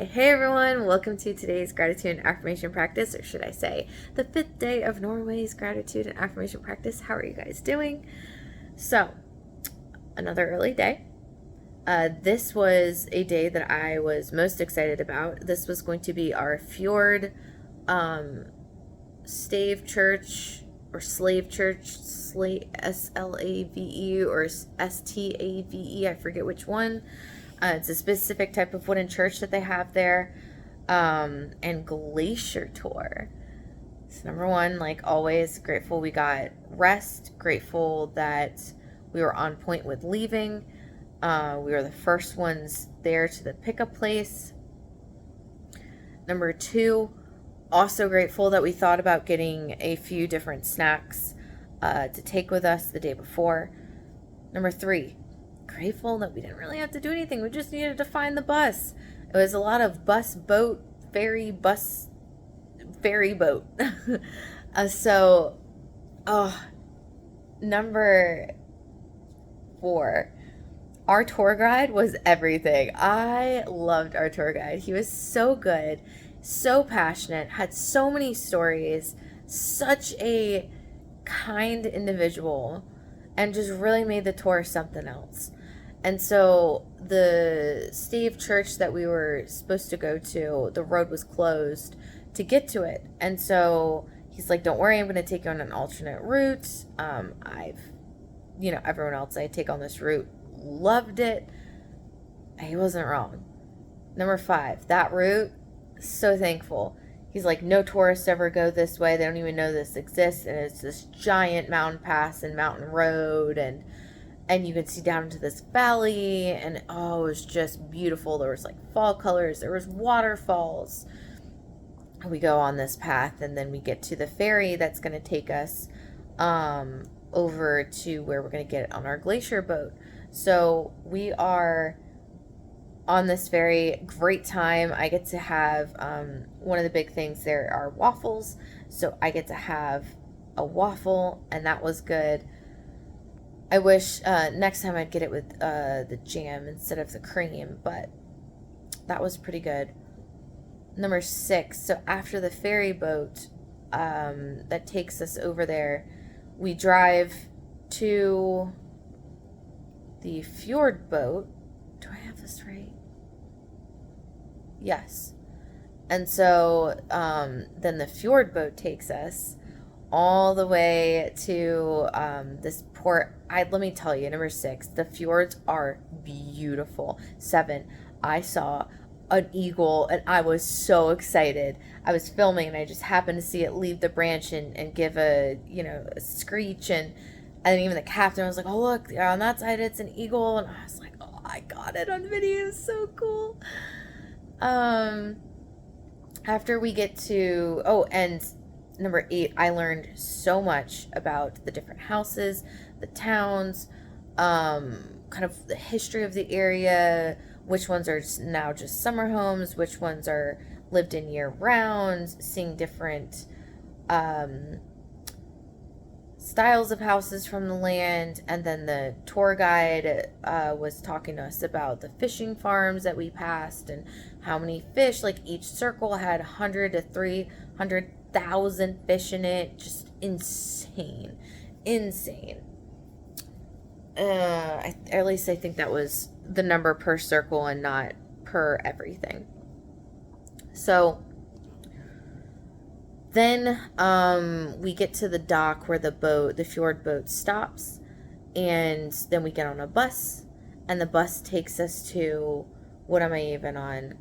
Hey everyone, welcome to today's gratitude and affirmation practice, or should I say, the 5th day of Norway's gratitude and affirmation practice. How are you guys doing? So, another early day. This was a day that I was most excited about. This was going to be our Fjord Stave Church or Slave Church, Slave, or Stave, I forget which one. It's a specific type of wooden church that they have there. And glacier tour. So number one, like always, grateful we got rest, grateful that we were on point with leaving. We were the first ones there to the pickup place. Number two, also grateful that we thought about getting a few different snacks to take with us the day before. Number three, grateful that we didn't really have to do anything. We just needed to find the bus. It was a lot of ferry boat. Number four, our tour guide was everything. I loved our tour guide. He was so good, so passionate, had so many stories, such a kind individual, and just really made the tour something else. And so the Stave Church that we were supposed to go to, the road was closed to get to it. And so he's like, don't worry, I'm going to take you on an alternate route. Everyone else I take on this route loved it. He wasn't wrong. Number five, that route, so thankful. He's like, no tourists ever go this way. They don't even know this exists. And it's this giant mountain pass and mountain road. And you could see down into this valley, and it was just beautiful. There was like fall colors, there was waterfalls. We go on this path, and then we get to the ferry that's going to take us over to where we're going to get on our glacier boat. So we are on this ferry, great time. I get to have one of the big things there are waffles, so I get to have a waffle, and that was good. I wish next time I'd get it with the jam instead of the cream, but that was pretty good. Number six, so after the ferry boat that takes us over there, we drive to the fjord boat. Do I have this right? Yes. And so then the fjord boat takes us all the way to this port. Let me tell you, number six, the fjords are beautiful. 7, I saw an eagle, and I was so excited. I was filming, and I just happened to see it leave the branch and give a screech, and even the captain was like, oh look, on that side it's an eagle, and I was like, oh, I got it on video. So cool. After we get to and number 8, I learned so much about the different houses, the towns, kind of the history of the area, which ones are now just summer homes, which ones are lived in year round, seeing different styles of houses from the land. And then the tour guide was talking to us about the fishing farms that we passed and how many fish, like each circle had 100 to 300,000 fish in it. Just insane. At least I think that was the number per circle and not per everything. So then we get to the dock where the fjord boat stops, and then we get on a bus, and the bus takes us to, what am I even on?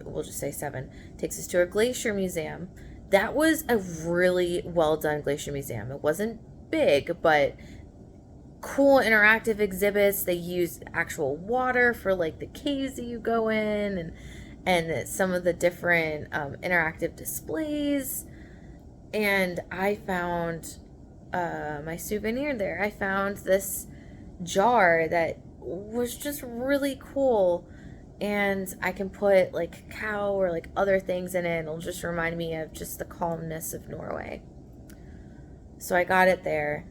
We'll just say 7. Takes us to a glacier museum. That was a really well done glacier museum. It wasn't big, but cool interactive exhibits. They used actual water for like the caves that you go in, and some of the different interactive displays. And I found my souvenir there. I found this jar that was just really cool, and I can put like cow or like other things in it. It'll just remind me of just the calmness of Norway. So I got it there.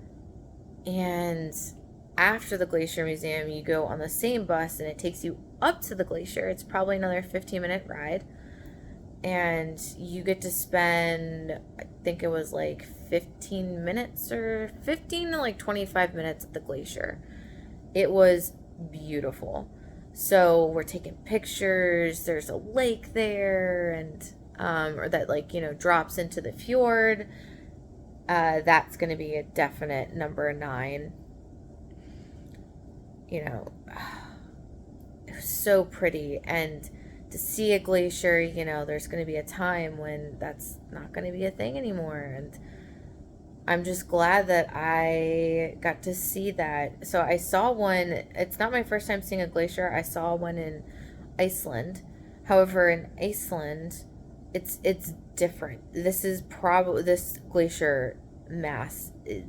And after the Glacier Museum, you go on the same bus, and it takes you up to the glacier, it's probably another 15-minute ride. And you get to spend, I think it was like 15 minutes or 15 to like 25 minutes at the glacier. It was beautiful. So we're taking pictures. There's a lake there, and or that, like, drops into the fjord. That's going to be a definite number 9. It was so pretty. And to see a glacier, there's going to be a time when that's not going to be a thing anymore. And I'm just glad that I got to see that. So I saw one. It's not my first time seeing a glacier. I saw one in Iceland. However, in Iceland, it's different. This glacier mass is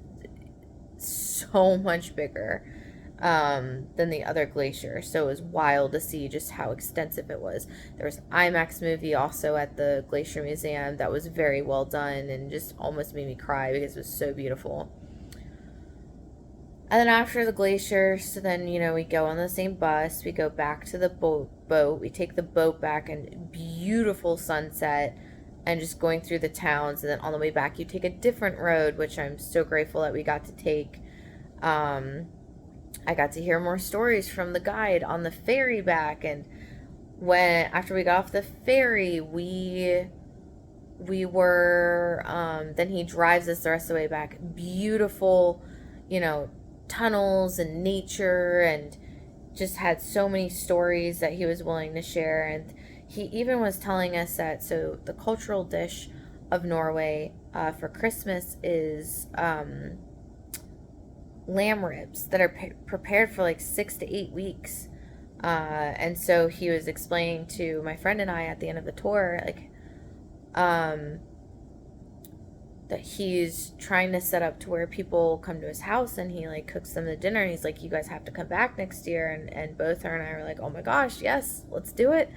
so much bigger than the other glacier. So it was wild to see just how extensive it was. There was an IMAX movie also at the Glacier Museum that was very well done and just almost made me cry because it was so beautiful. And then after the glacier, so then, we go on the same bus. We go back to the boat. We take the boat back, and beautiful sunset and just going through the towns. And then on the way back, you take a different road, which I'm so grateful that we got to take. I got to hear more stories from the guide on the ferry back, and after we got off the ferry, we were then he drives us the rest of the way back. Beautiful, tunnels and nature, and just had so many stories that he was willing to share. And he even was telling us that, so the cultural dish of Norway for Christmas is lamb ribs that are prepared for like 6 to 8 weeks. And so he was explaining to my friend and I at the end of the tour, like, that he's trying to set up to where people come to his house and he like cooks them the dinner, and he's like, you guys have to come back next year. And both her and I were like, oh my gosh, yes, let's do it.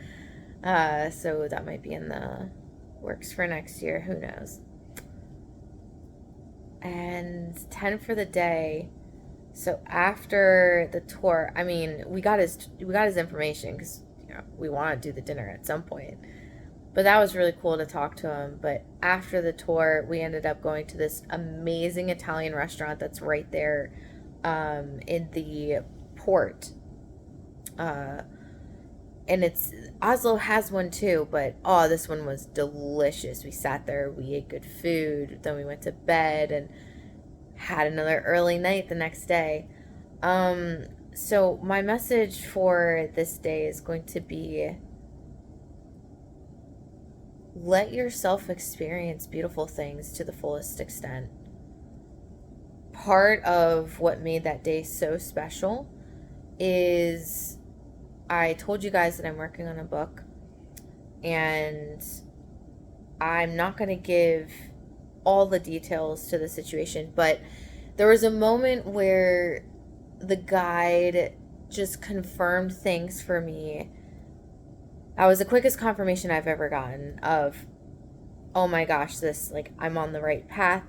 So that might be in the works for next year, who knows. And 10 for the day. So after the tour, I mean, we got his information because we want to do the dinner at some point. But that was really cool to talk to him. But after the tour, we ended up going to this amazing Italian restaurant that's right there in the port. And Oslo has one too, but this one was delicious. We sat there, we ate good food, then we went to bed and had another early night the next day. So my message for this day is going to be, let yourself experience beautiful things to the fullest extent. Part of what made that day so special is, I told you guys that I'm working on a book, and I'm not going to give all the details to the situation, but there was a moment where the guide just confirmed things for me. That was the quickest confirmation I've ever gotten of, oh my gosh, I'm on the right path.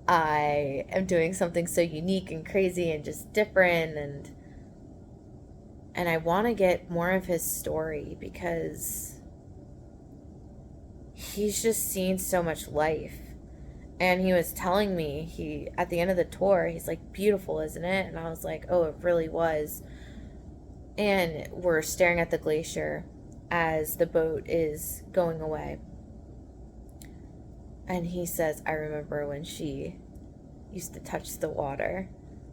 I am doing something so unique and crazy and just different, and I want to get more of his story because he's just seen so much life. And he was telling me, at the end of the tour, he's like, beautiful, isn't it? And I was like, oh, it really was. And we're staring at the glacier as the boat is going away. And he says, I remember when she used to touch the water,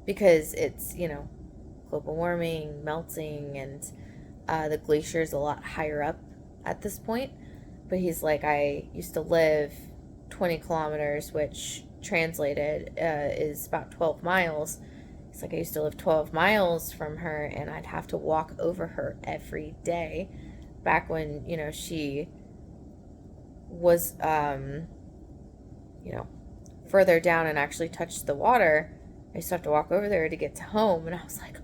because it's, global warming, melting, and the glacier is a lot higher up at this point. But he's like, I used to live 20 kilometers, which translated is about 12 miles. It's like, I used to live 12 miles from her, and I'd have to walk over her every day back when, she was, further down and actually touched the water. I used to have to walk over there to get to home. And I was like,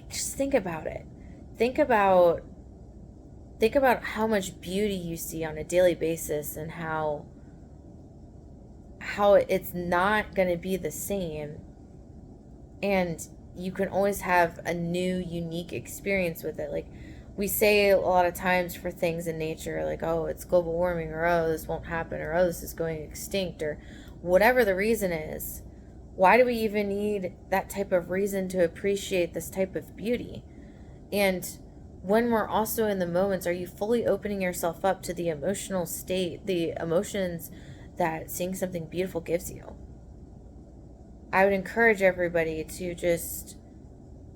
just think about it. Think about how much beauty you see on a daily basis, and how it's not going to be the same. And you can always have a new, unique experience with it. Like, we say a lot of times for things in nature, like, oh, it's global warming, or oh, this won't happen, or oh, this is going extinct, or whatever the reason is. Why do we even need that type of reason to appreciate this type of beauty? And when we're also in the moments, are you fully opening yourself up to the emotional state, the emotions that seeing something beautiful gives you? I would encourage everybody to just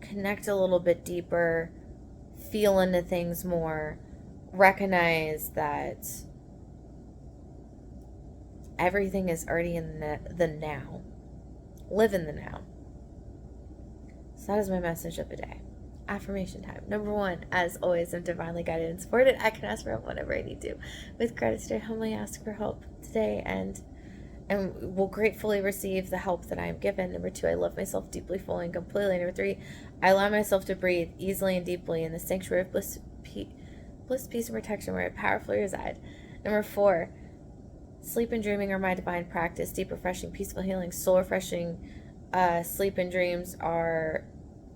connect a little bit deeper, feel into things more, recognize that everything is already in the now. Live in the now. So that is my message of the day. Affirmation time. Number 1, as always, I'm divinely guided and supported. I can ask for help whenever I need to. With gratitude, I humbly ask for help today and will gratefully receive the help that I am given. Number 2, I love myself deeply, fully, and completely. Number 3, I allow myself to breathe easily and deeply in the sanctuary of bliss, peace, and protection where I powerfully reside. Number 4, sleep and dreaming are my divine practice. Deep, refreshing, peaceful, healing, soul refreshing sleep and dreams are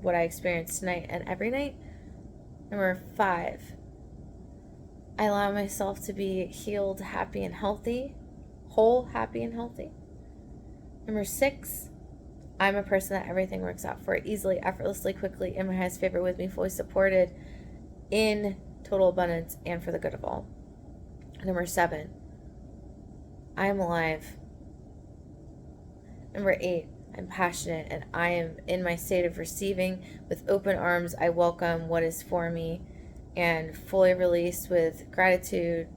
what I experience tonight and every night. Number 5, I allow myself to be healed, happy, and healthy. Whole, happy, and healthy. Number 6, I'm a person that everything works out for easily, effortlessly, quickly, in my highest favor, with me, fully supported, in total abundance, and for the good of all. Number 7, I am alive. Number 8, I'm passionate and I am in my state of receiving. With open arms, I welcome what is for me and fully release with gratitude,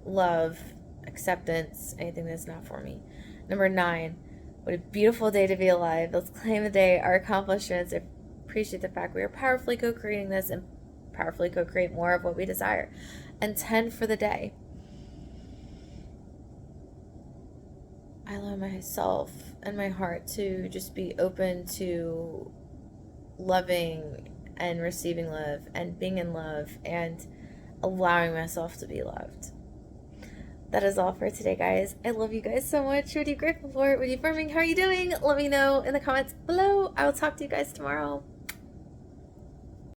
love, acceptance, anything that's not for me. Number 9, what a beautiful day to be alive. Let's claim the day, our accomplishments, appreciate the fact we are powerfully co-creating this and powerfully co-create more of what we desire. And 10 for the day, I allow myself and my heart to just be open to loving and receiving love and being in love and allowing myself to be loved. That is all for today, guys. I love you guys so much. What are you grateful for? What are you affirming? How are you doing? Let me know in the comments below. I will talk to you guys tomorrow.